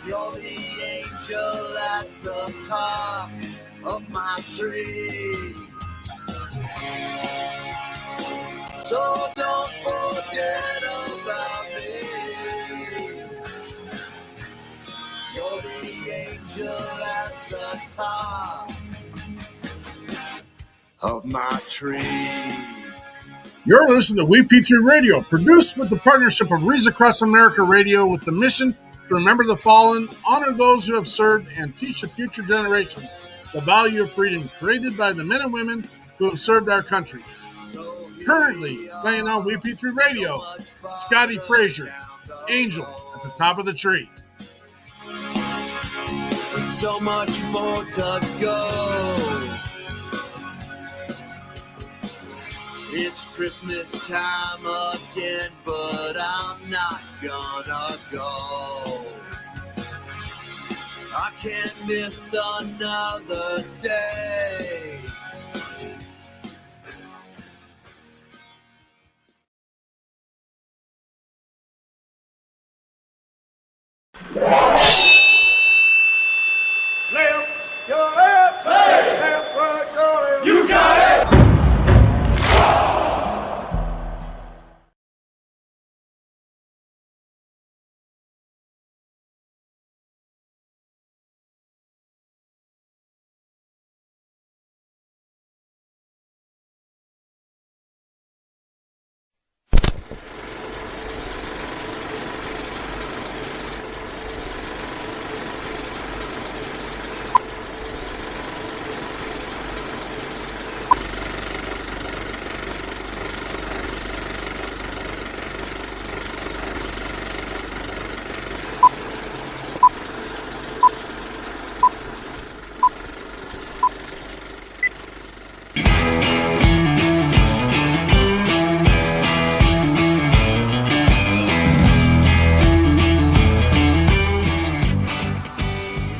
You're the angel at the top of my tree. So don't forget about me. You're the angel at the top of my tree. You're listening to WeP3 Radio, produced with the partnership of Reads Across America Radio with the mission to remember the fallen, honor those who have served, and teach the future generations the value of freedom created by the men and women who have served our country. Currently playing on WeP3 Radio, Scotty Frazier, Angel at the Top of the Tree. So much more to go. It's Christmas time again, but I'm not gonna go. I can't miss another day. Left, your left, hey. Left, right, your left. You got it!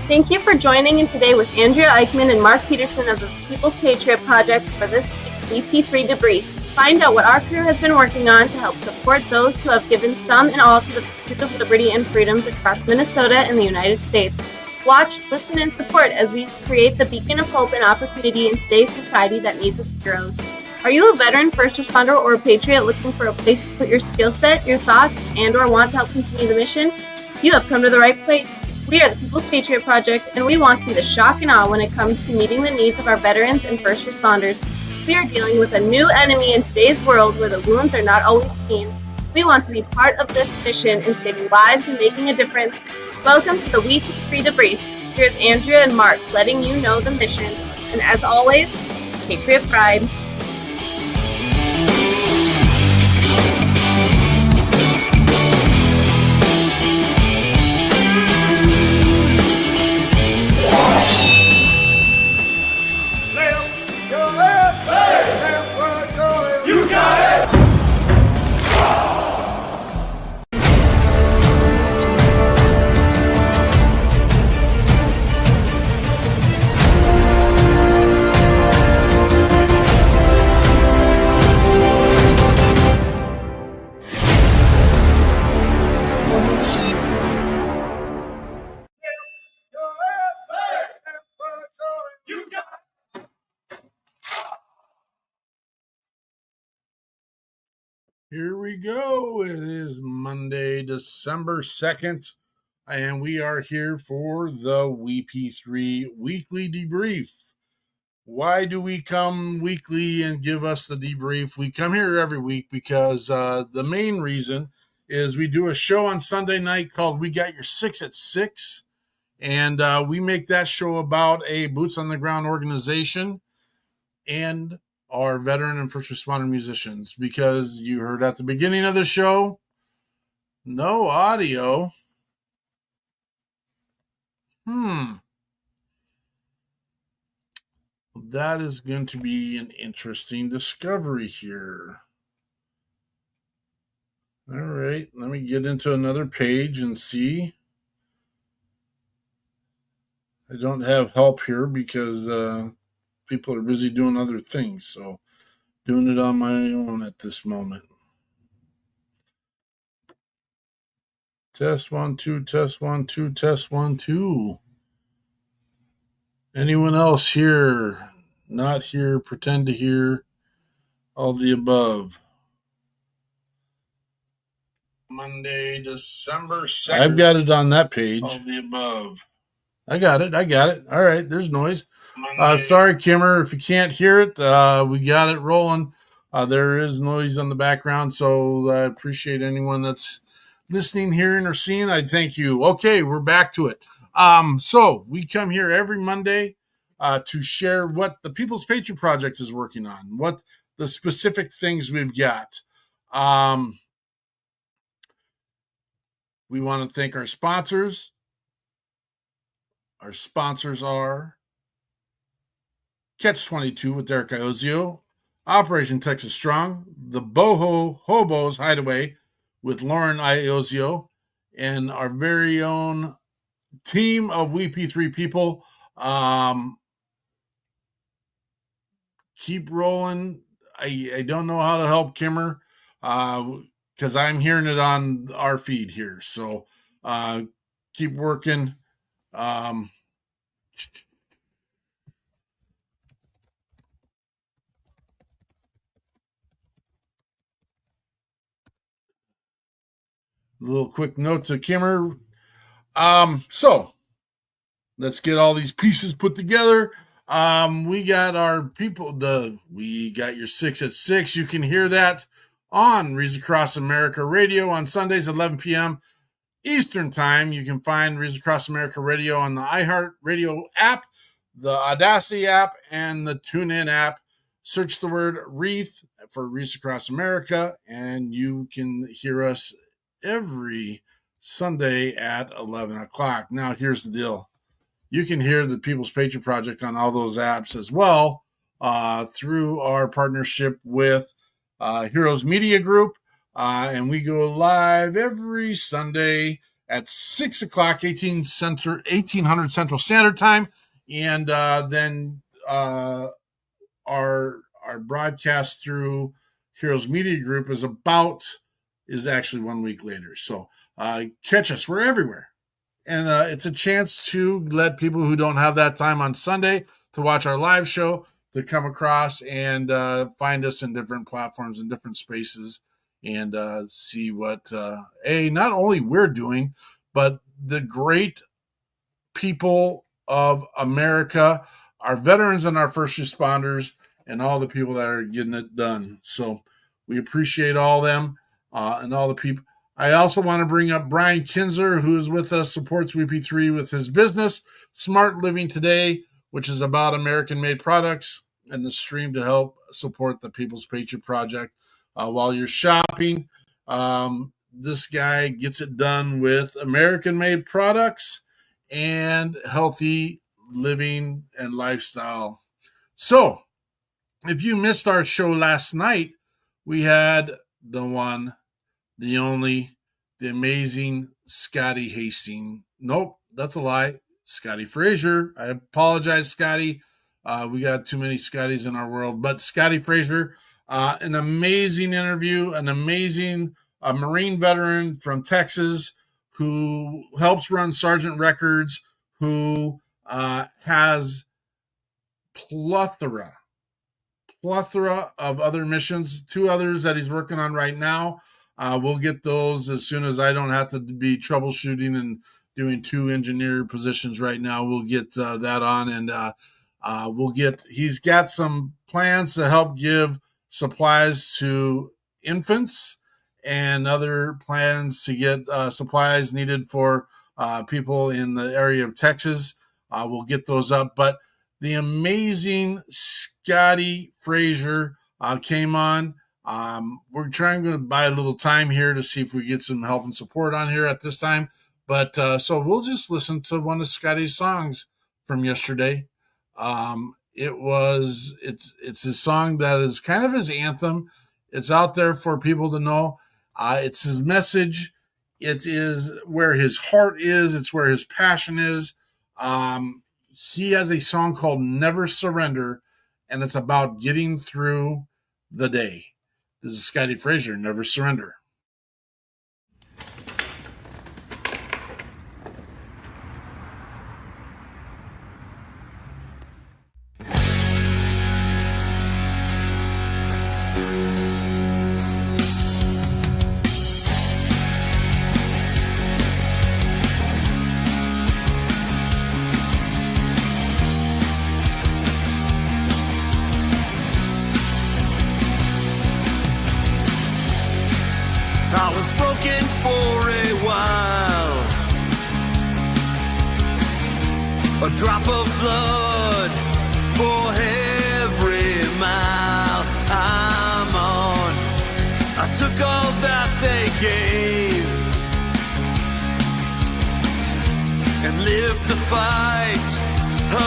Thank you for joining in today with Andrea Eichmann and Mark Peterson of the People's Patriot Project for this week's WeP3 Debrief. Find out what our crew has been working on to help support those who have given some and all to the pursuit of liberty and freedoms across Minnesota and the United States. Watch, listen, and support as we create the beacon of hope and opportunity in today's society that needs its heroes. Are you a veteran, first responder, or a patriot looking for a place to put your skill set, your thoughts, and or want to help continue the mission? You have come to the right place. We are the People's Patriot Project, and we want to be the shock and awe when it comes to meeting the needs of our veterans and first responders. We are dealing with a new enemy in today's world where the wounds are not always clean. We want to be part of this mission in saving lives and making a difference. Welcome to the WeP3 Debrief. Here's Andrea and Mark letting you know the mission. And as always, Patriot Pride. Here we go. It is Monday, December 2nd, and we are here for the WeP3 Weekly Debrief. Why do we come weekly and give us the debrief? We come here every week because the main reason is we do a show on Sunday night called We Got Your 6 at 6, and we make that show about a boots-on-the-ground organization and our veteran and first responder musicians, because you heard at the beginning of the show, no audio. That is going to be an interesting discovery here. All right, let me get into another page and see. I don't have help here because people are busy doing other things, so doing it on my own at this moment. Test 1, 2, test 1, 2, test 1, 2. Anyone else here? Not here, pretend to hear, all the above. Monday, December 2nd. I've got it on that page. All the above. I got it. All right, there's noise. Sorry, Kimmer, if you can't hear it. We got it rolling. There is noise on the background, so I appreciate anyone that's listening, hearing, or seeing. I thank you. Okay, we're back to it. So we come here every Monday to share what the People's Patriot Project is working on, what the specific things we've got. We want to thank our sponsors. Our sponsors are Catch 22 with Derek Iozio, Operation Texas Strong, the Boho Hobos Hideaway with Lauren Iozio, and our very own team of WeP3 people. Keep rolling. I don't know how to help Kimmer because I'm hearing it on our feed here. So keep working. Little quick note to Kimmer. So let's get all these pieces put together. We got our people. We got your 6 at 6. You can hear that on Reads Across America Radio on Sundays at 11 p.m. Eastern Time. You can find Reads Across America Radio on the iHeart Radio app, the Audacity app, and the TuneIn app. Search the word Wreath for Reads Across America, and you can hear us every Sunday at 11 o'clock. Now, here's the deal. You can hear the People's Patriot Project on all those apps as well through our partnership with Heroes Media Group. And we go live every Sunday at 6 o'clock, 1800 Central Standard Time. And then our broadcast through Heroes Media Group is actually 1 week later. So catch us. We're everywhere. And it's a chance to let people who don't have that time on Sunday to watch our live show to come across and find us in different platforms and different spaces and see what, not only we're doing, but the great people of America, our veterans and our first responders, and all the people that are getting it done. So we appreciate all them and all the people. I also want to bring up Brian Kinzer, who is with us, supports WeP3 with his business, Smart Living Today, which is about American-made products, and the stream to help support the People's Patriot Project. While you're shopping, this guy gets it done with American-made products and healthy living and lifestyle. So, if you missed our show last night, we had the one, the only, the amazing Scotty Hastings. Nope, that's a lie. Scotty Frazier. I apologize, Scotty. We got too many Scotties in our world. But Scotty Frazier, an amazing interview, an amazing Marine veteran from Texas who helps run Sergeant Records, who has plethora of other missions, 2 others that he's working on right now. We'll get those as soon as I don't have to be troubleshooting and doing 2 engineer positions right now. We'll get that on, and he's got some plans to help give supplies to infants and other plans to get supplies needed for people in the area of Texas. We'll get those up, but the amazing Scotty Frazier came on. We're trying to buy a little time here to see if we get some help and support on here at this time. But so we'll just listen to one of Scotty's songs from yesterday. It's his song that is kind of his anthem. It's out there for people to know. It's his message. It is where his heart is. It's where his passion is. He has a song called Never Surrender, and it's about getting through the day. This is Scotty Frazier, Never Surrender. drop of blood for every mile I'm on. I took all that they gave and lived to fight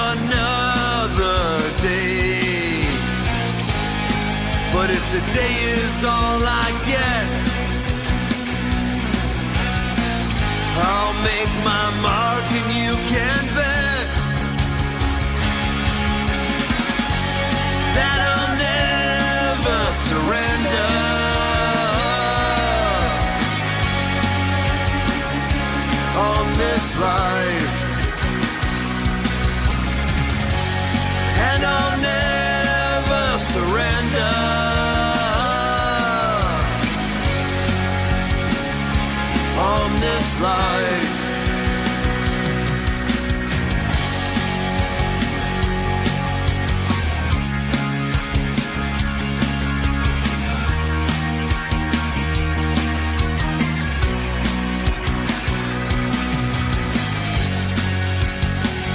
another day. But if today is all I get, I'll make my mark and you can bet that I'll never surrender. On this life, and I'll never surrender. On this life,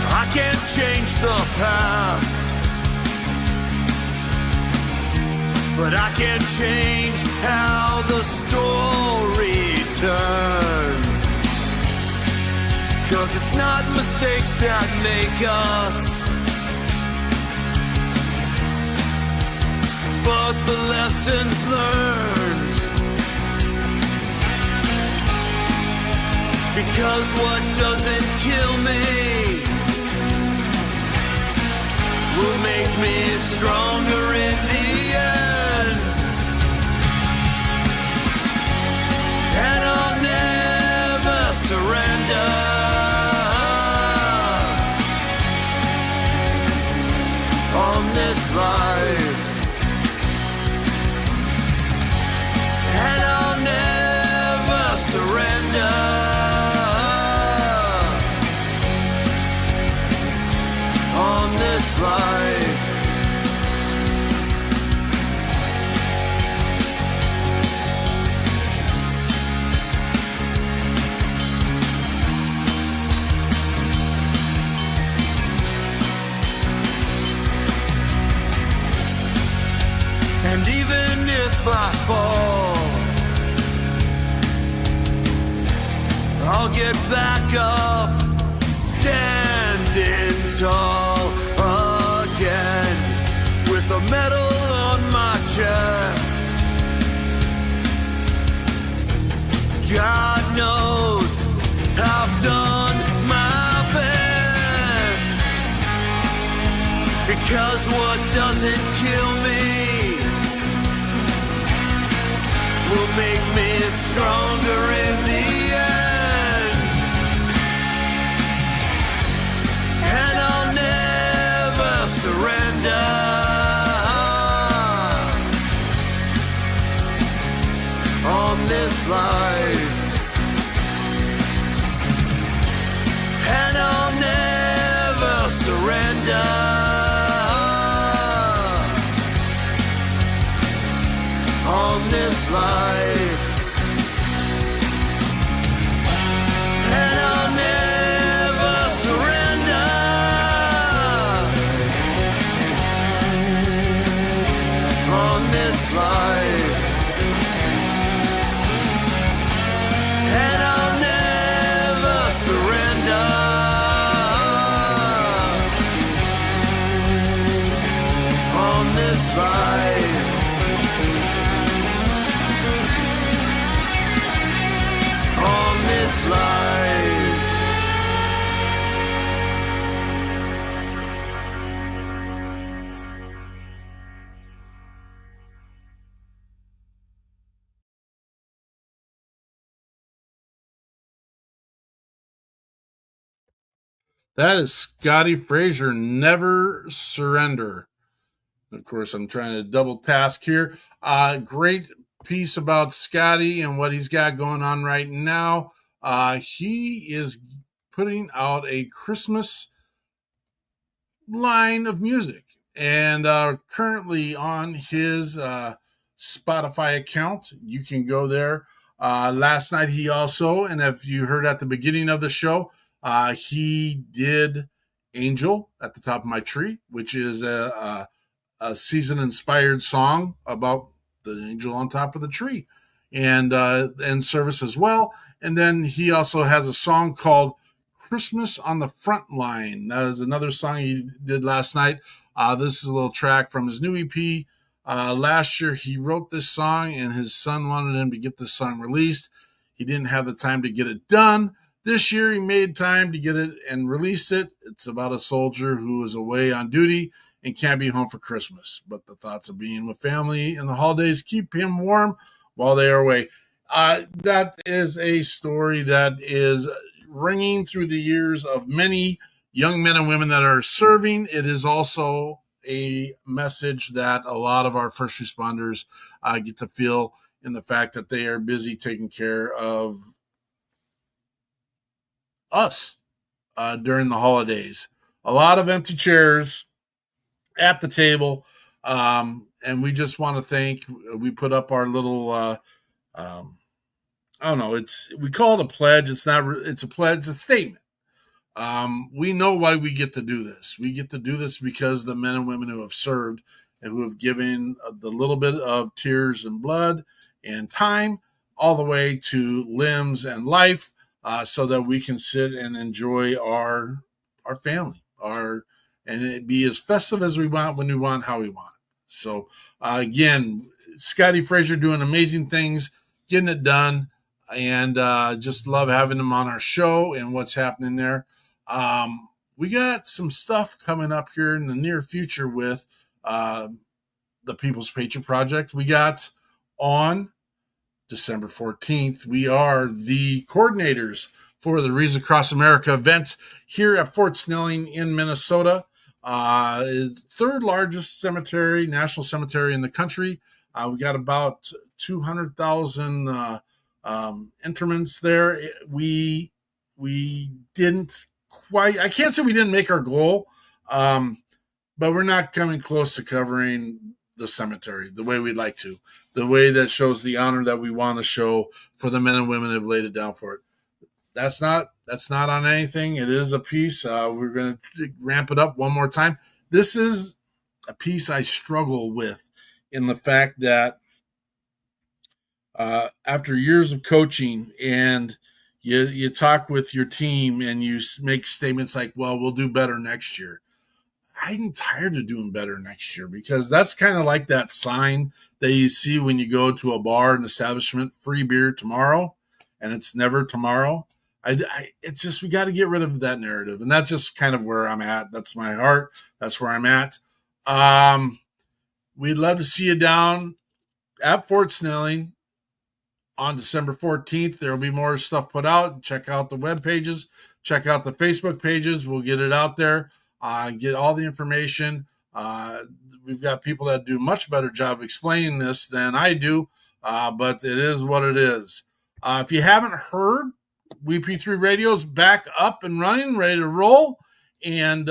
I can't change the past, but I can change how the story turns. 'Cause it's not mistakes that make us, but the lessons learned. Because what doesn't kill me will make me stronger in the end. And I'll never surrender. On this life, and I'll never surrender. On this life, and even if I fall, I'll get back up, standing tall again, with a medal on my chest. God knows I've done my best, because what doesn't kill me will make me stronger in the end. And I'll never surrender. On this life, and I'll never surrender. On this life, and I'll never surrender. On this life, and I'll never surrender. On this life, on this life. That is Scotty Frazier, Never Surrender. Of course, I'm trying to double task here. Great piece about Scotty and what he's got going on right now. He is putting out a Christmas line of music, and currently on his Spotify account, you can go there. Last night he also, and if you heard at the beginning of the show, he did Angel at the Top of My Tree, which is a season-inspired song about the angel on top of the tree, and service as well. And then he also has a song called Christmas on the Front Line. That is another song he did last night. This is a little track from his new EP. Last year, he wrote this song, and his son wanted him to get this song released. He didn't have the time to get it done. This year, he made time to get it and release it. It's about a soldier who is away on duty and can't be home for Christmas, but the thoughts of being with family in the holidays keep him warm while they are away. That is a story that is ringing through the ears of many young men and women that are serving. It is also a message that a lot of our first responders get to feel in the fact that they are busy taking care of us during the holidays. A lot of empty chairs at the table, and we just want to thank. We put up our little I don't know, we call it a pledge. It's not, it's a pledge, it's a statement. We know why we get to do this. We get to do this because the men and women who have served and who have given the little bit of tears and blood and time all the way to limbs and life, so that we can sit and enjoy our family, and it be as festive as we want, when we want, how we want. So again, Scotty Frazier doing amazing things, getting it done, and just love having him on our show and what's happening there. We got some stuff coming up here in the near future with the People's Patriot Project. We got on December 14th, we are the coordinators for the Wreaths Across America event here at Fort Snelling in Minnesota. Is third largest cemetery, national cemetery in the country. We got about 200,000 interments there. We didn't quite, I can't say we didn't make our goal, but we're not coming close to covering the cemetery the way we'd like to, the way that shows the honor that we want to show for the men and women that have laid it down for it. That's not on anything. It is a piece. We're going to ramp it up one more time. This is a piece I struggle with, in the fact that after years of coaching, and you talk with your team and you make statements like, well, we'll do better next year. I'm tired of doing better next year, because that's kind of like that sign that you see when you go to a bar, an establishment, free beer tomorrow, and it's never tomorrow. It's just, we got to get rid of that narrative. And that's just kind of where I'm at. That's my heart. That's where I'm at. We'd love to see you down at Fort Snelling on December 14th. There will be more stuff put out. Check out the web pages. Check out the Facebook pages. We'll get it out there. Get all the information. We've got people that do a much better job explaining this than I do, but it is what it is. If you haven't heard, WeP3 Radio's back up and running, ready to roll, and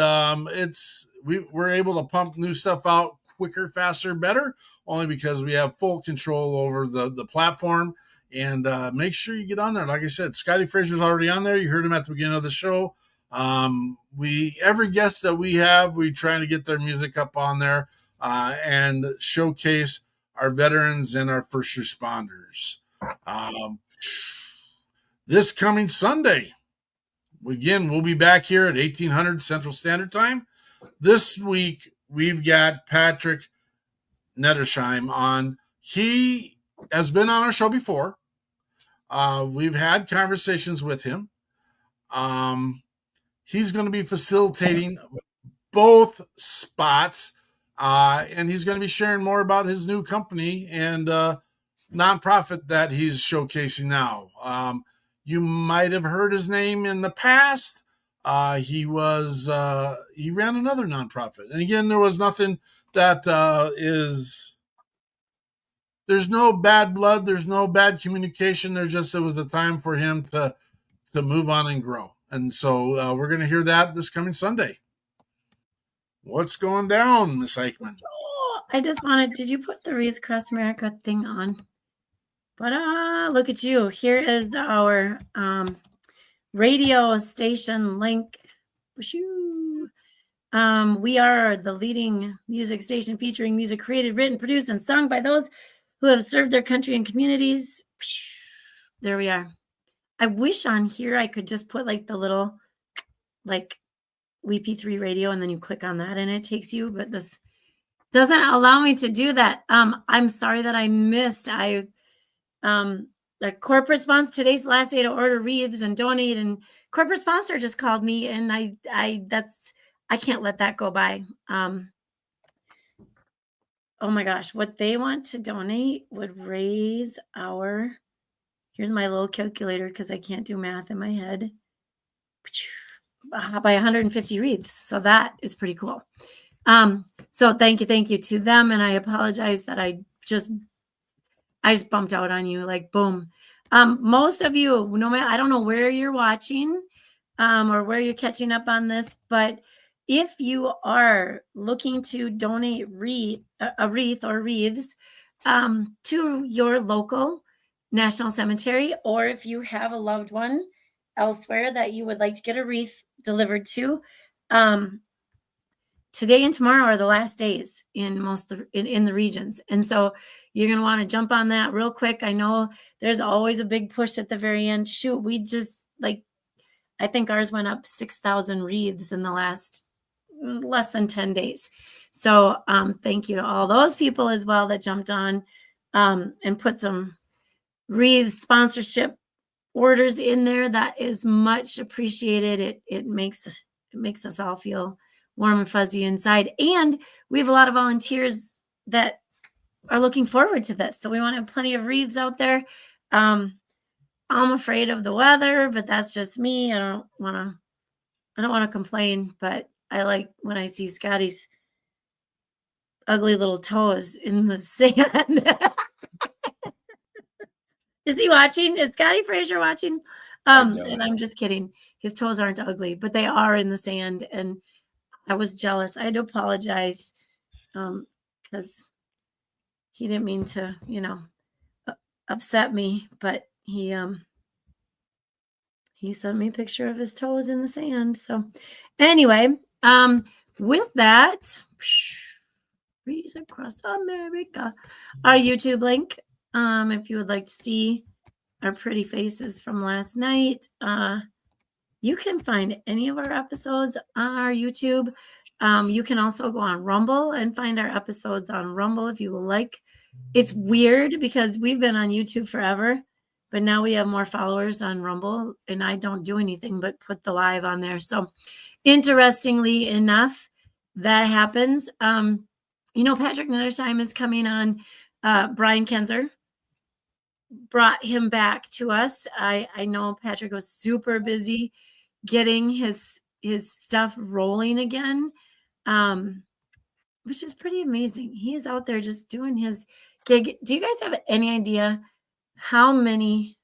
we're able to pump new stuff out quicker, faster, better, only because we have full control over the platform. And make sure you get on there. Like I said, Scotty Frazier's already on there. You heard him at the beginning of the show. Every guest that we have, we try to get their music up on there and showcase our veterans and our first responders. This coming Sunday, again, we'll be back here at 1800 Central Standard Time. This week, we've got Patrick Nettersheim on. He has been on our show before. We've had conversations with him. He's going to be facilitating both spots, and he's going to be sharing more about his new company and nonprofit that he's showcasing now. You might have heard his name in the past. He ran another nonprofit, and again, there was nothing that there's no bad blood, there's no bad communication. It was a time for him to move on and grow. And so we're going to hear that this coming Sunday. What's going down, Miss Eichmann? Oh, I just did you put the Wreaths Across America thing on? But look at you. Here is our radio station link. We are the leading music station featuring music created, written, produced, and sung by those who have served their country and communities. There we are. I wish on here I could just put like the little like WeP3 radio, and then you click on that and it takes you, but this doesn't allow me to do that. I'm sorry that I missed. The corporate sponsor, today's the last day to order wreaths and donate, and corporate sponsor just called me, and I can't let that go by. Oh my gosh, what they want to donate would raise our, here's my little calculator because I can't do math in my head, by 150 wreaths. So that is pretty cool. So thank you to them. And I apologize that I just bumped out on you, like boom. Most of you, no matter, I don't know where you're watching or where you're catching up on this, but if you are looking to donate a wreath or wreaths to your local national cemetery, or if you have a loved one elsewhere that you would like to get a wreath delivered to, today and tomorrow are the last days in in the regions. And so you're going to want to jump on that real quick. I know there's always a big push at the very end. Shoot, we just I think ours went up 6,000 wreaths in the last less than 10 days. So thank you to all those people as well that jumped on and put some wreath sponsorship orders in there. That is much appreciated. It makes us all feel warm and fuzzy inside. And we have a lot of volunteers that are looking forward to this. So we want to have plenty of wreaths out there. I'm afraid of the weather, but that's just me. I don't want to complain, but I like when I see Scotty's ugly little toes in the sand. Is he watching? Is Scotty Fraser watching? And I'm just kidding. His toes aren't ugly, but they are in the sand. And I was jealous. I had to apologize because he didn't mean to, upset me. But he sent me a picture of his toes in the sand. So anyway, with that, breeze across America, our YouTube link. If you would like to see our pretty faces from last night, you can find any of our episodes on our YouTube. You can also go on Rumble and find our episodes on Rumble if you like. It's weird because we've been on YouTube forever, but now we have more followers on Rumble, and I don't do anything but put the live on there. So interestingly enough, that happens. Patrick Nettersheim is coming on. Brian Kenzer brought him back to us. I know Patrick was super busy getting his stuff rolling again, which is pretty amazing. He is out there just doing his gig. Do you guys have any idea how many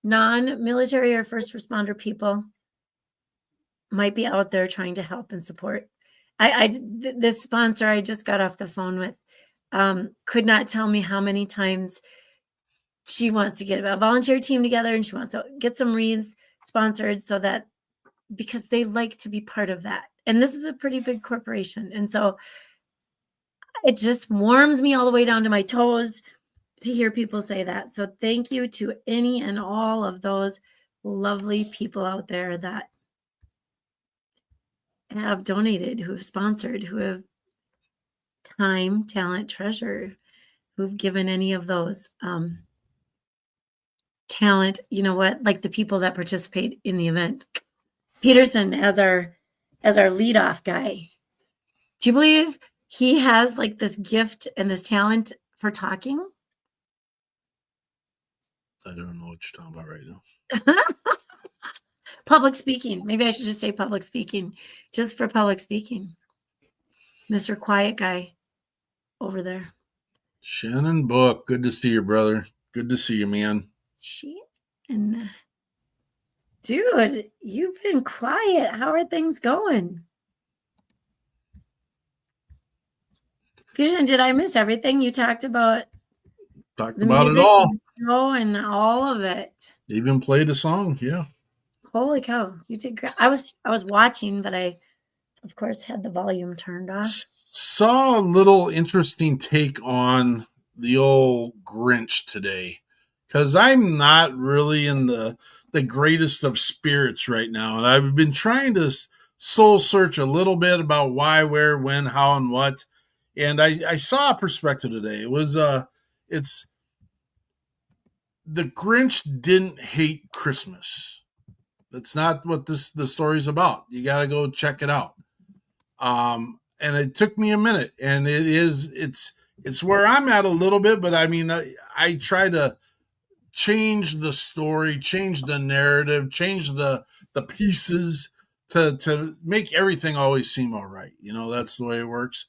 non-military or first responder people might be out there trying to help and support? This sponsor I just got off the phone with could not tell me how many times she wants to get a volunteer team together and she wants to get some wreaths sponsored so that, because they like to be part of that. And this is a pretty big corporation. And so it just warms me all the way down to my toes to hear people say that. So thank you to any and all of those lovely people out there that have donated, who have sponsored, who have time, talent, treasure, who've given any of those talent, like the people that participate in the event. Peterson as our leadoff guy. Do you believe he has like this gift and this talent for talking? I don't know what you're talking about right now. Public speaking. Maybe I should just say public speaking, just for public speaking. Mr. Quiet Guy over there. Shannon Book, good to see you, brother. Good to see you, man. Shannon. Dude, you've been quiet. How are things going? Peterson, did I miss everything you talked about? Talked about it all. And all of it. Even played a song, yeah. Holy cow, you did great. I was watching, but I of course, had the volume turned off. Saw a little interesting take on the old Grinch today, because I'm not really in the greatest of spirits right now, and I've been trying to soul search a little bit about why, where, when, how, and what. And I saw a perspective today. It was it's the Grinch didn't hate Christmas. That's not what the story's about. You got to go check it out. And it took me a minute, and it's where I'm at a little bit, but I mean, I try to change the story, change the narrative, change the pieces to make everything always seem all right. You know, that's the way it works.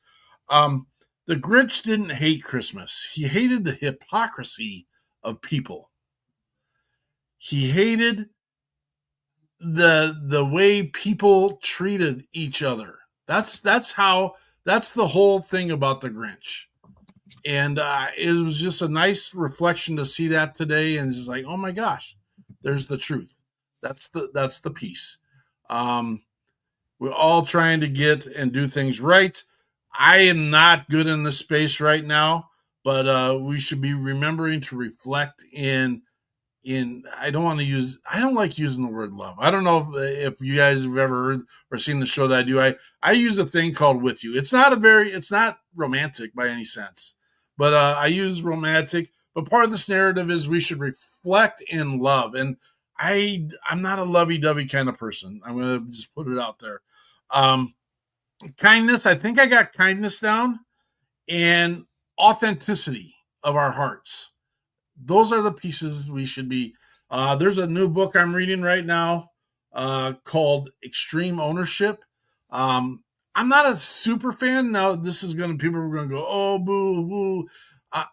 The Grinch didn't hate Christmas. He hated the hypocrisy of people. He hated the way people treated each other. That's the whole thing about the Grinch. And it was just a nice reflection to see that today, and just like, oh my gosh, there's the truth. That's the piece. We're all trying to get and do things right. I am not good in this space right now, but we should be remembering to reflect in I don't like using the word love. I don't know if you guys have ever heard or seen the show that I do. I use a thing called With You. It's not romantic by any sense, but I use romantic. But part of this narrative is we should reflect in love. And I'm not a lovey-dovey kind of person. I'm going to just put it out there. Kindness, I think I got kindness down, and authenticity of our hearts. Those are the pieces we should be. There's a new book I'm reading right now called Extreme Ownership. I'm not a super fan. Now, people are going to go, oh, boo, boo.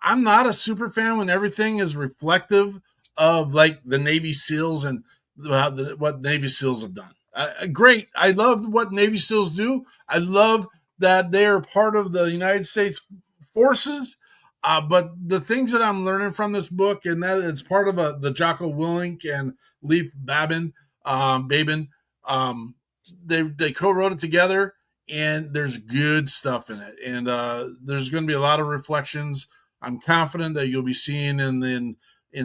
I'm not a super fan when everything is reflective of like the Navy SEALs and what Navy SEALs have done. Great. I love what Navy SEALs do. I love that they are part of the United States forces. But the things that I'm learning from this book, and that it's part of the Jocko Willink and Leif Babin, they co-wrote it together, and there's good stuff in it. And there's going to be a lot of reflections. I'm confident that you'll be seeing in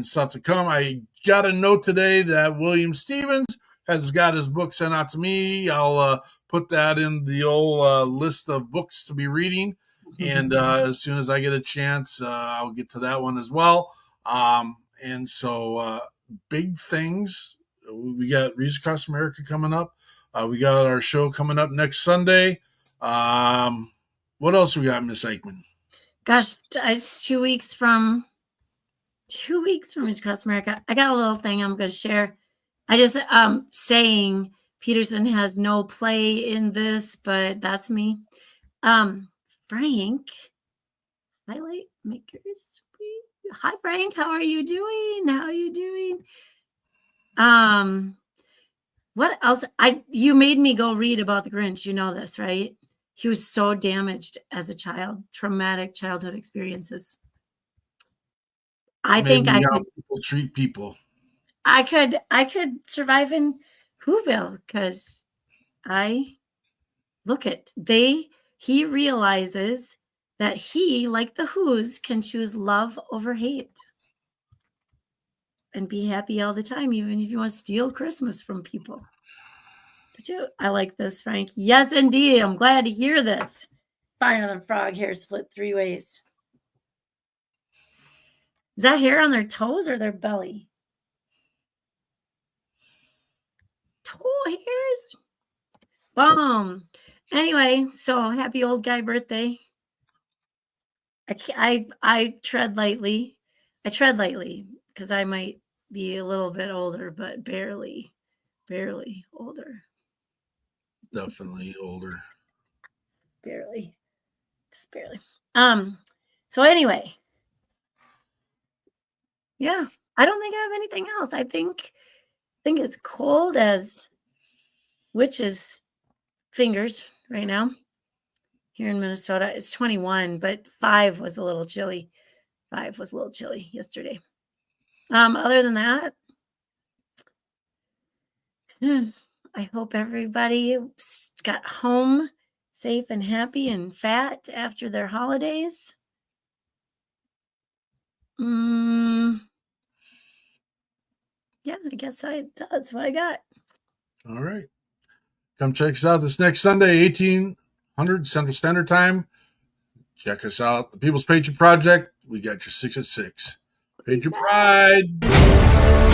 stuff to come. I got a note today that William Stevens has got his book sent out to me. I'll put that in the old list of books to be reading. And as soon as I get a chance, I'll get to that one as well. And so big things. We got Reads Across America coming up. We got our show coming up next Sunday. What else we got, Miss Eichmann? Gosh, it's 2 weeks from Reads Across America. I got a little thing I'm going to share. I just saying Peterson has no play in this, but that's me. Frank, highlight makers. Hi, Frank. How are you doing? What else? You made me go read about the Grinch. You know this, right? He was so damaged as a child, traumatic childhood experiences. I think I could people treat people. I could survive in Whoville because he realizes that he, like the Who's, can choose love over hate and be happy all the time, even if you want to steal Christmas from people. But I like this, Frank. Yes, indeed. I'm glad to hear this. Finer than frog hair split 3 ways. Is that hair on their toes or their belly? Toe hairs. Boom. Anyway, so happy old guy birthday. I tread lightly. I tread lightly because I might be a little bit older, but barely older. Definitely older. Barely. Just barely. So anyway. Yeah, I don't think I have anything else. I think it's cold as witches' fingers right now. Here in Minnesota, it's 21, but 5 was a little chilly. 5 was a little chilly yesterday. Other than that, I hope everybody got home safe and happy and fat after their holidays. Yeah, I guess that's what I got. All right. Come check us out this next Sunday, 1800 Central Standard Time. Check us out. The People's Patriot Project. We got you 6 at 6. Patriot Pride.